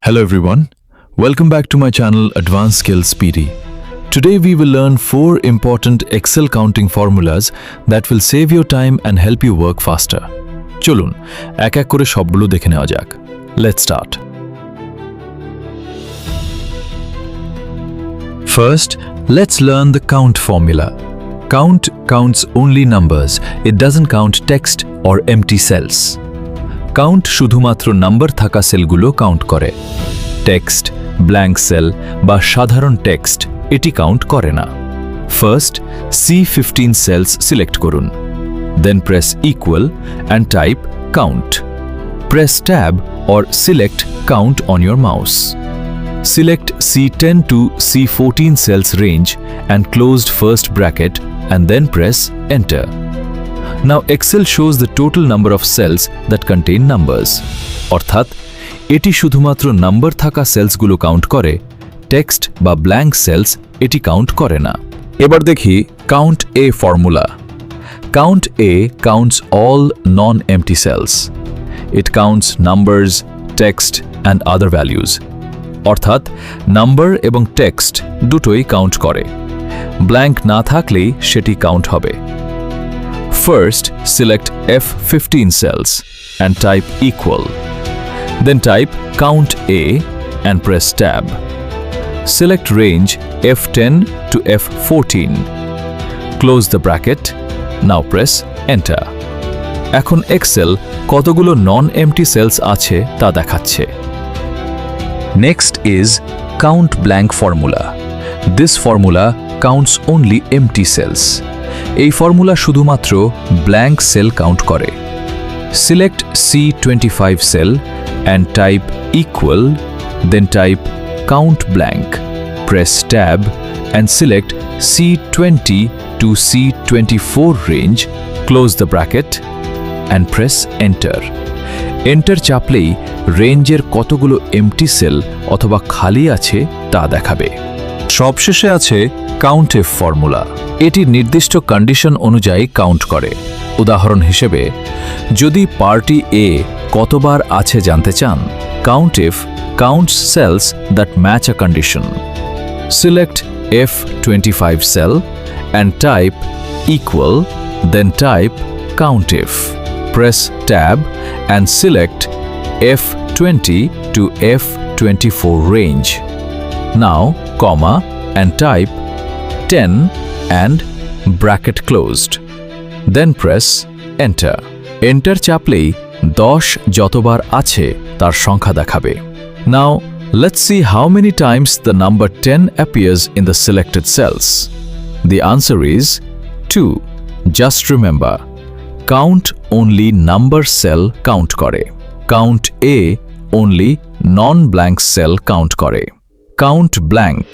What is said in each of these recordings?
Hello everyone, welcome back to my channel Advanced Skills PD. Today we will learn 4 important Excel counting formulas that will save your time and help you work faster. চলুন এক এক করে সবগুলো দেখে নেওয়া যাক. Let's start. First, let's learn the count formula. Count counts only numbers. It doesn't count text or empty cells. Count শুধুমাত্র number থাকা সেলগুলো কাউন্ট করে। টেক্সট, ব্ল্যাঙ্ক সেল বা সাধারণ টেক্সট এটি কাউন্ট করে না। ফার্স্ট C15 সেলস সিলেক্ট করুন। Then press equal and type count. Press tab or select count on your mouse. Select C10 to C14 cells range and closed first bracket and then press enter. Now Excel shows the total number of cells that contain numbers. অর্থাৎ এটি শুধুমাত্র number থাকা সেলসগুলো count করে, text বা blank sales এটি count করে না। এবার দেখি count A formula. Count A counts all non-empty cells. It counts numbers, text and other values. অর্থাৎ নাম্বার এবং টেক্সট দুটোই কাউন্ট করে। ব্ল্যাঙ্ক না থাকলেই সেটি কাউন্ট হবে। First, select F15 cells and type equal. Then type count A and press tab. Select range F10 to F14. Close the bracket. Now press enter. এখন Excel কতগুলো non-empty cells আছে তা দেখাচ্ছে। Next is count blank formula. This formula counts only empty cells. এই formula শুধুমাত্র blank sell count করে। Select C25 cell and type equal, then type count blank. Press tab and select C20 to C24 range, close the bracket and press enter. Enter চাপলেই রেঞ্জের কতগুলো MT sell অথবা খালি আছে তা দেখাবে। সবশেষে আছে COUNTIF ফর্মুলা। এটি নির্দিষ্ট কন্ডিশন অনুযায়ী কাউন্ট করে। উদাহরণ হিসেবে যদি পার্টি এ কতবার আছে জানতে চান, COUNTIF counts cells that match a condition. Select F25 cell and type equal, then type COUNTIF. Press tab and select F20 to F24 range. Now, comma and type 10 and bracket closed. Then press enter. Enter চাপলেই 10 যতবার আছে তার সংখ্যা দেখাবে। Now, let's see how many times the number 10 appears in the selected cells. The answer is 2. Just remember, count only number cell count করে। Count A only non-blank cell count করে। Count blank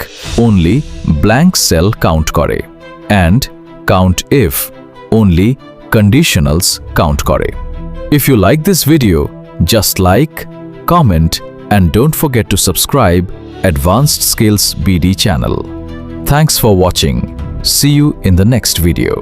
only blank cell count করে। And count if only conditionals count করে। If you like this video, just like, comment and don't forget to subscribe Advanced Skills BD channel. Thanks for watching. See you in the next video.